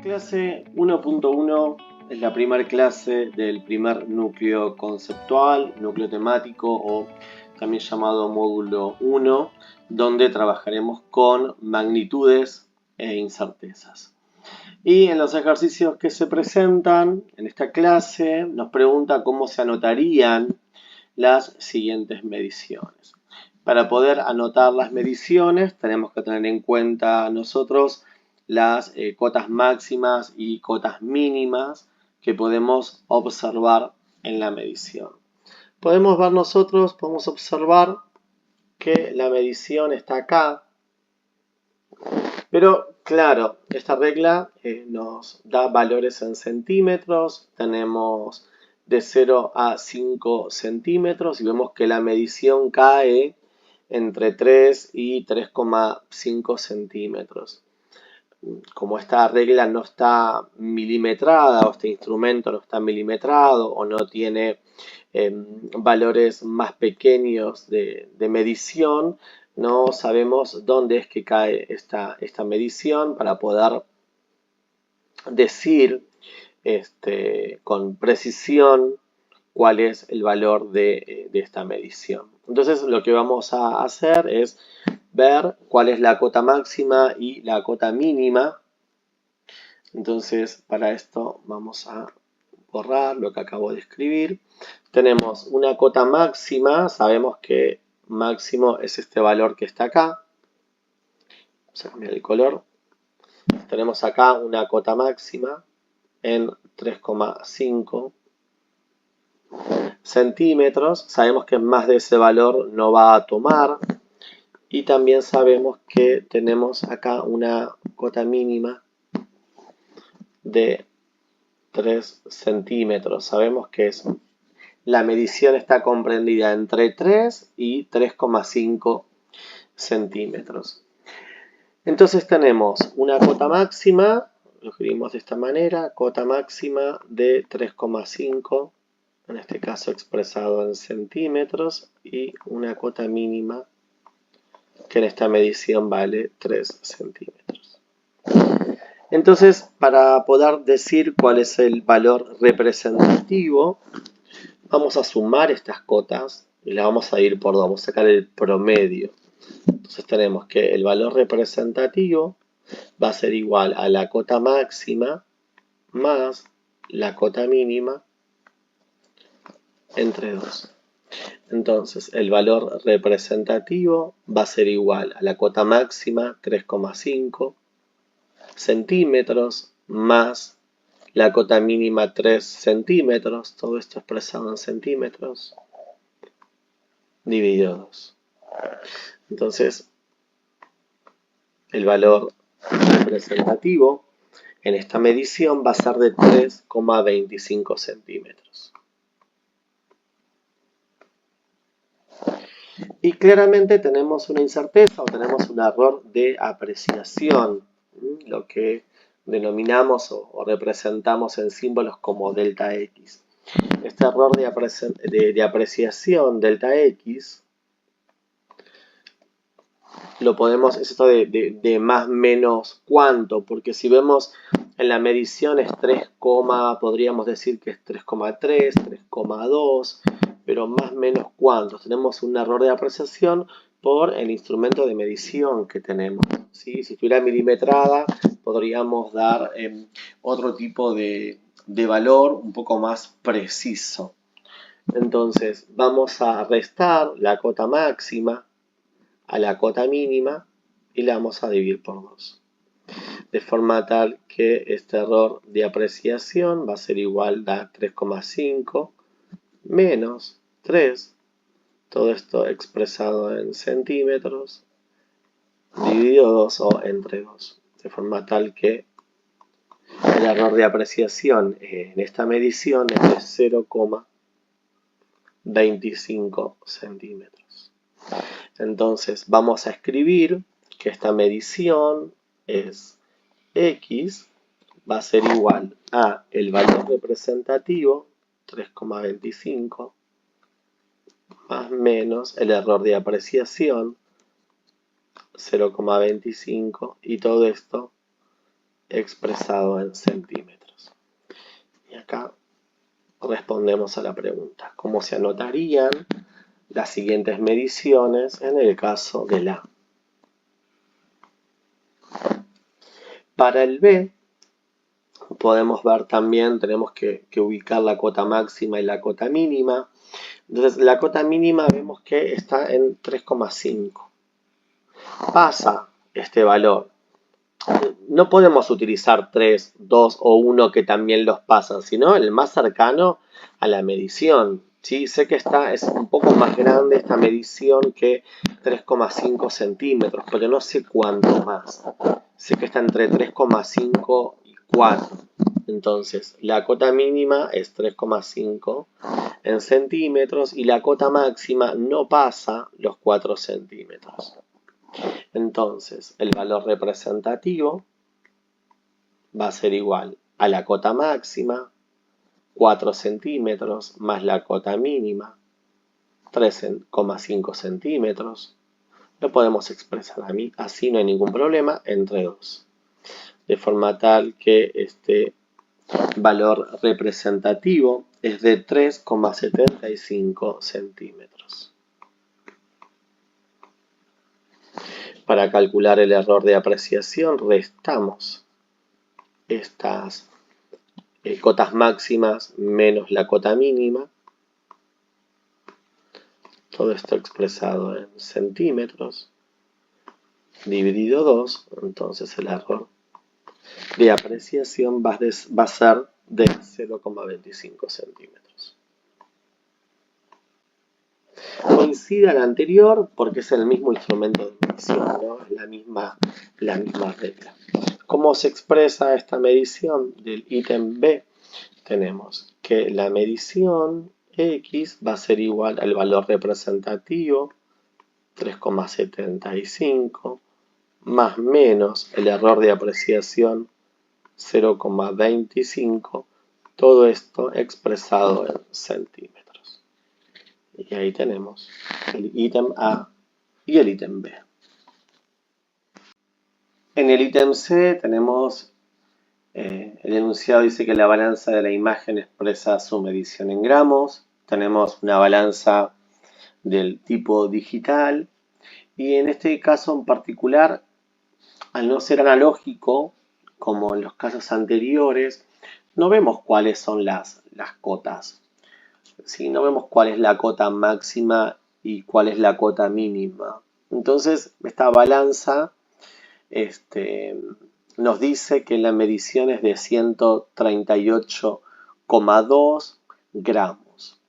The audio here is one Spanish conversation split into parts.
Clase 1.1 es la primera clase del primer núcleo conceptual, núcleo temático o también llamado módulo 1, donde trabajaremos con magnitudes e incertezas. Y en los ejercicios que se presentan en esta clase nos pregunta cómo se anotarían las siguientes mediciones. Para poder anotar las mediciones tenemos que tener en cuenta nosotros las cotas máximas y cotas mínimas que podemos observar en la medición. Podemos observar que la medición está acá, pero claro, esta regla nos da valores en centímetros, tenemos de 0 a 5 centímetros y vemos que la medición cae entre 3 y 3,5 centímetros. Como esta regla no está milimetrada o este instrumento no está milimetrado o no tiene valores más pequeños de medición, no sabemos dónde es que cae esta medición para poder decir con precisión cuál es el valor de esta medición. Entonces lo que vamos a hacer es ver cuál es la cota máxima y la cota mínima. Entonces para esto vamos a borrar lo que acabo de escribir. Tenemos una cota máxima, sabemos que máximo es este valor que está acá. Vamos a cambiar el color. Tenemos acá una cota máxima en 3,5 centímetros. Sabemos que más de ese valor no va a tomar. Y también sabemos que tenemos acá una cota mínima de 3 centímetros. Sabemos que la medición está comprendida entre 3 y 3,5 centímetros. Entonces tenemos una cota máxima, lo escribimos de esta manera, cota máxima de 3,5, en este caso expresado en centímetros, y una cota mínima que en esta medición vale 3 centímetros. Entonces, para poder decir cuál es el valor representativo, vamos a sumar estas cotas y las vamos a ir por 2, vamos a sacar el promedio. Entonces tenemos que el valor representativo va a ser igual a la cota máxima más la cota mínima entre 2. Entonces el valor representativo va a ser igual a la cota máxima 3,5 centímetros más la cota mínima 3 centímetros, todo esto expresado en centímetros, dividido 2. Entonces, el valor representativo en esta medición va a ser de 3,25 centímetros. Y claramente tenemos una incerteza o tenemos un error de apreciación, lo que denominamos o representamos en símbolos como delta X. Este error de apreciación delta X lo podemos, es esto de más menos cuánto, porque si vemos en la medición es 3, podríamos decir que es 3,3, 3,2, pero más menos cuántos. Tenemos un error de apreciación por el instrumento de medición que tenemos, ¿sí? Si estuviera milimetrada, podríamos dar otro tipo de valor un poco más preciso. Entonces, vamos a restar la cota máxima a la cota mínima y la vamos a dividir por 2. De forma tal que este error de apreciación va a ser igual a 3,5 menos 3, todo esto expresado en centímetros, dividido 2 o entre 2. De forma tal que el error de apreciación en esta medición es de 0,25 centímetros. Entonces vamos a escribir que esta medición es X, va a ser igual a el valor representativo, 3,25, más menos el error de apreciación, 0,25, y todo esto expresado en centímetros. Y acá respondemos a la pregunta, ¿cómo se anotarían las siguientes mediciones en el caso de la A? Para el B, podemos ver también, tenemos que ubicar la cota máxima y la cota mínima. Entonces, la cota mínima vemos que está en 3,5. Pasa este valor. No podemos utilizar 3, 2 o 1 que también los pasan, sino el más cercano a la medición. ¿Sí? Sé que es un poco más grande esta medición que 3,5 centímetros, pero no sé cuánto más. Sé que está entre 3,5 y 4. Entonces, la cota mínima es 3,5 en centímetros y la cota máxima no pasa los 4 centímetros. Entonces, el valor representativo va a ser igual a la cota máxima, 4 centímetros, más la cota mínima, 3,5 centímetros. Lo podemos expresar así, no hay ningún problema, entre 2. De forma tal que este valor representativo es de 3,75 centímetros. Para calcular el error de apreciación, restamos estas cotas máximas menos la cota mínima. Todo esto expresado en centímetros dividido 2, entonces el error de apreciación va a ser de 0,25 centímetros. Coincide al anterior porque es el mismo instrumento de medición, ¿no? Es la misma regla. ¿Cómo se expresa esta medición del ítem B? Tenemos que la medición X va a ser igual al valor representativo, 3,75, más menos el error de apreciación, 0,25, todo esto expresado en centímetros. Y ahí tenemos el ítem A y el ítem B. En el ítem C tenemos, el enunciado dice que la balanza de la imagen expresa su medición en gramos. Tenemos una balanza del tipo digital y en este caso en particular, al no ser analógico, como en los casos anteriores, no vemos cuáles son las cotas. ¿Sí? No vemos cuál es la cota máxima y cuál es la cota mínima. Entonces, esta balanza nos dice que la medición es de 138,2 gramos.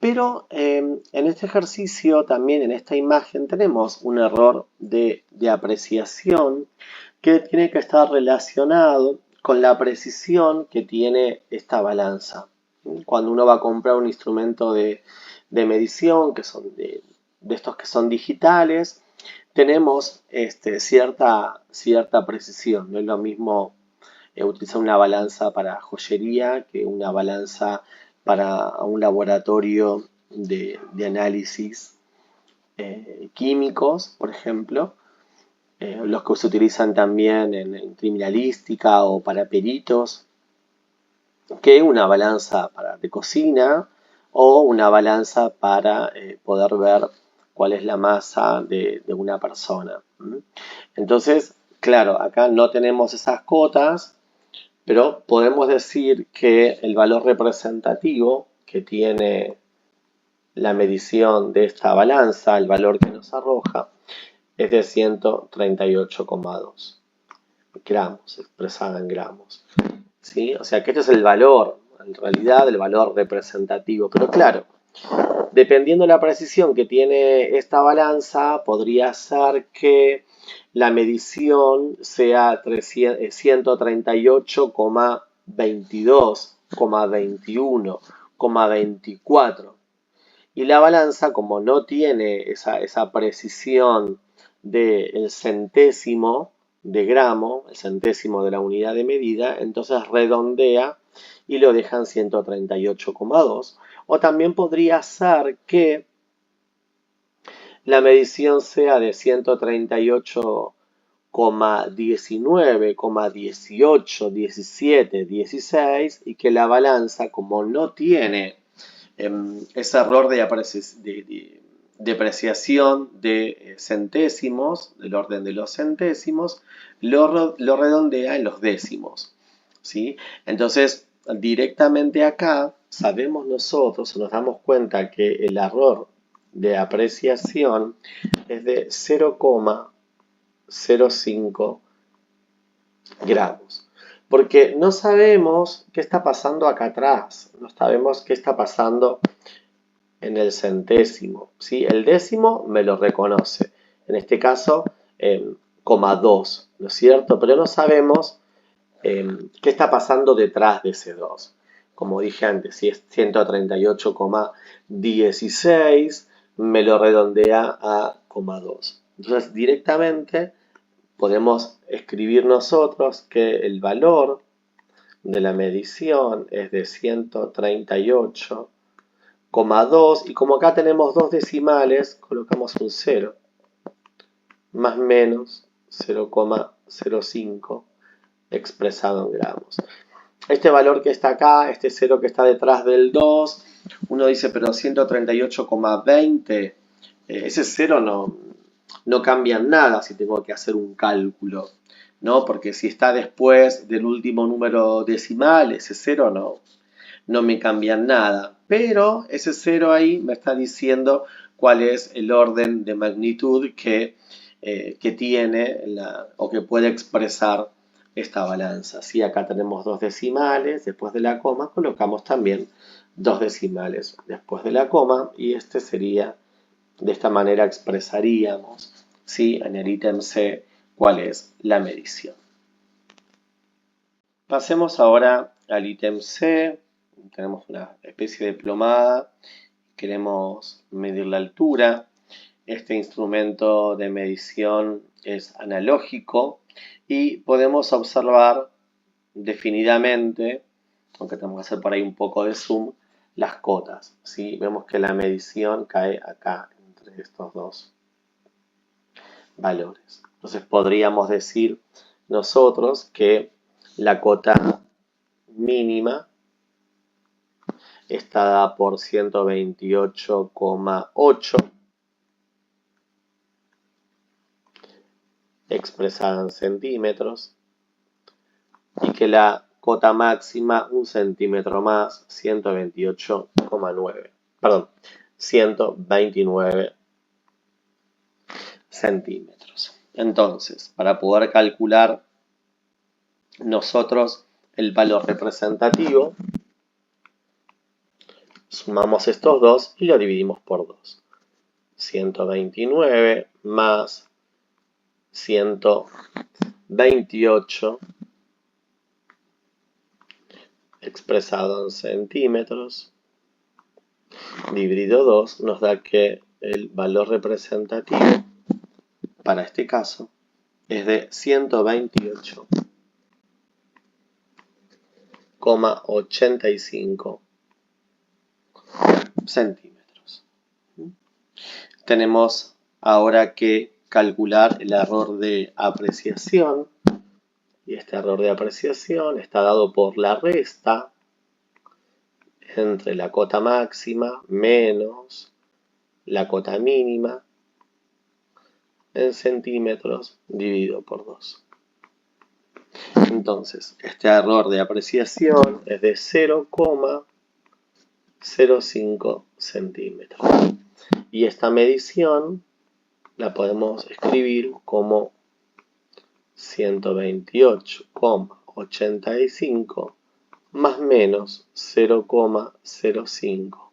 Pero en este ejercicio, también en esta imagen, tenemos un error de apreciación que tiene que estar relacionado con la precisión que tiene esta balanza. Cuando uno va a comprar un instrumento de medición, que son de estos que son digitales, tenemos cierta precisión. No es lo mismo utilizar una balanza para joyería que una balanza para un laboratorio de análisis químicos, por ejemplo, los que se utilizan también en criminalística o para peritos, que una balanza de cocina o una balanza para poder ver cuál es la masa de una persona. Entonces, claro, acá no tenemos esas cotas, pero podemos decir que el valor representativo que tiene la medición de esta balanza, el valor que nos arroja, es de 138,2 gramos, expresada en gramos. ¿Sí? O sea que este es el valor, en realidad el valor representativo. Pero claro, dependiendo de la precisión que tiene esta balanza, podría ser que la medición sea 138,22, 21, 24. Y la balanza, como no tiene esa precisión del centésimo de gramo, el centésimo de la unidad de medida, entonces redondea y lo deja en 138,2. O también podría ser que la medición sea de 138,2 19, 18, 17, 16 y que la balanza, como no tiene ese error de depreciación de centésimos, del orden de los centésimos, lo redondea en los décimos, ¿sí? Entonces, directamente acá sabemos nosotros, nos damos cuenta que el error de apreciación es de 0,05 gramos. Porque no sabemos qué está pasando acá atrás, no sabemos qué está pasando en el centésimo, ¿sí? El décimo me lo reconoce, en este caso, coma 2, ¿no es cierto? Pero no sabemos qué está pasando detrás de ese 2. Como dije antes, si es 138,16, me lo redondea a coma 2. Entonces, directamente podemos escribir nosotros que el valor de la medición es de 138,2 y como acá tenemos dos decimales, colocamos un 0, más menos 0,05 expresado en gramos. Este valor que está acá, este 0 que está detrás del 2, uno dice, pero 138,20, ese 0 no cambia nada si tengo que hacer un cálculo, ¿no? Porque si está después del último número decimal, ese 0 no me cambia nada. Pero ese 0 ahí me está diciendo cuál es el orden de magnitud que tiene o que puede expresar esta balanza. Si acá tenemos dos decimales, después de la coma colocamos también dos decimales después de la coma y este sería, de esta manera expresaríamos, ¿sí? En el ítem C cuál es la medición. Pasemos ahora al ítem C. Tenemos una especie de plomada. Queremos medir la altura. Este instrumento de medición es analógico y podemos observar definidamente, aunque tenemos que hacer por ahí un poco de zoom, las cotas, ¿sí? Vemos que la medición cae acá, entre estos dos valores. Entonces podríamos decir nosotros que la cota mínima está dada por 128,8 expresada en centímetros y que la cota máxima un centímetro más, 128,9, perdón, 129 centímetros. Entonces, para poder calcular nosotros el valor representativo, sumamos estos dos y lo dividimos por 2. 129 más 128 expresado en centímetros dividido 2 nos da que el valor representativo para este caso es de 128,85 centímetros. Tenemos ahora que calcular el error de apreciación y este error de apreciación está dado por la resta entre la cota máxima menos la cota mínima en centímetros dividido por 2. Entonces, este error de apreciación es de 0,05 centímetros. Y esta medición la podemos escribir como 128,85 más menos 0,05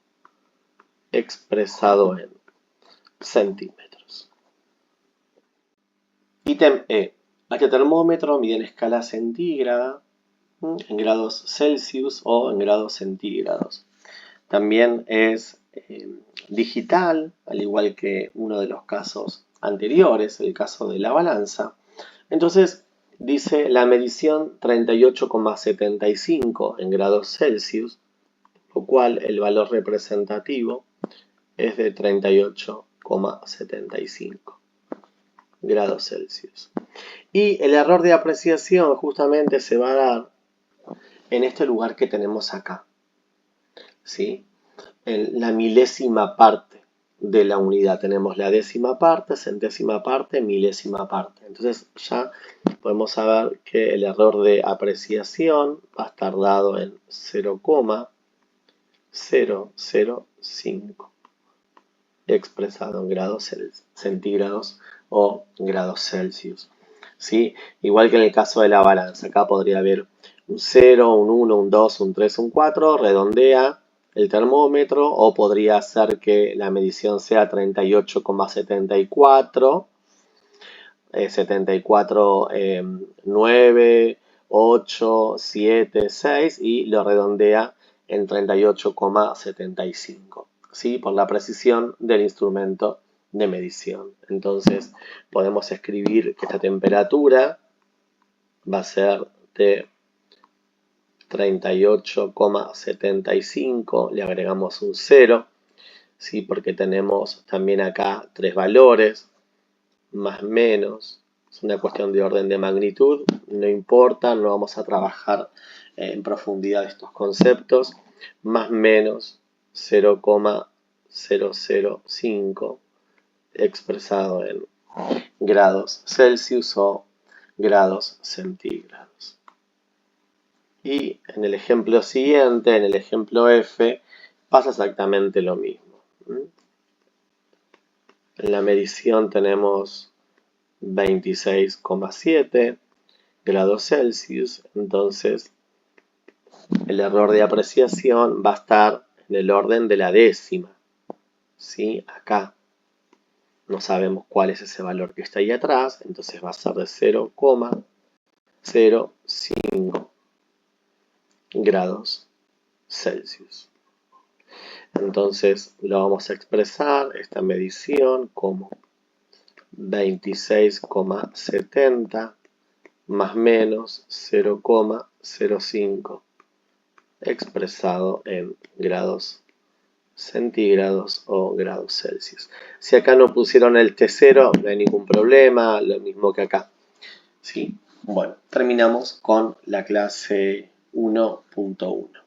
expresado en centímetros. Ítem E. Este termómetro mide en escala centígrada, en grados Celsius o en grados centígrados. También es digital, al igual que uno de los casos anteriores, el caso de la balanza. Entonces, dice la medición 38,75 en grados Celsius, lo cual el valor representativo es de 38,75 grados Celsius. Y el error de apreciación justamente se va a dar en este lugar que tenemos acá, ¿sí? En la milésima parte de la unidad. Tenemos la décima parte, centésima parte, milésima parte. Entonces ya podemos saber que el error de apreciación va a estar dado en 0,005 expresado en grados centígrados o grados Celsius. ¿Sí? Igual que en el caso de la balanza, acá podría haber un 0, un 1, un 2, un 3, un 4, redondea el termómetro, o podría ser que la medición sea 38,74, 74, 9, 8, 7, 6 y lo redondea en 38,75, ¿sí? Por la precisión del instrumento de medición. Entonces podemos escribir que esta temperatura va a ser de 38,75, le agregamos un 0, ¿sí? Porque tenemos también acá tres valores, más menos, es una cuestión de orden de magnitud, no importa, no vamos a trabajar en profundidad estos conceptos, más menos 0,005 expresado en grados Celsius o grados centígrados. Y en el ejemplo siguiente, en el ejemplo F, pasa exactamente lo mismo. En la medición tenemos 26,7 grados Celsius, entonces el error de apreciación va a estar en el orden de la décima, ¿sí? Acá no sabemos cuál es ese valor que está ahí atrás, entonces va a ser de 0,05 grados Celsius. Entonces lo vamos a expresar, esta medición, como 26,70 más menos 0,05 expresado en grados centígrados o grados Celsius. Si acá no pusieron el T0, no hay ningún problema, lo mismo que acá, ¿sí? Bueno, terminamos con la clase 1.1.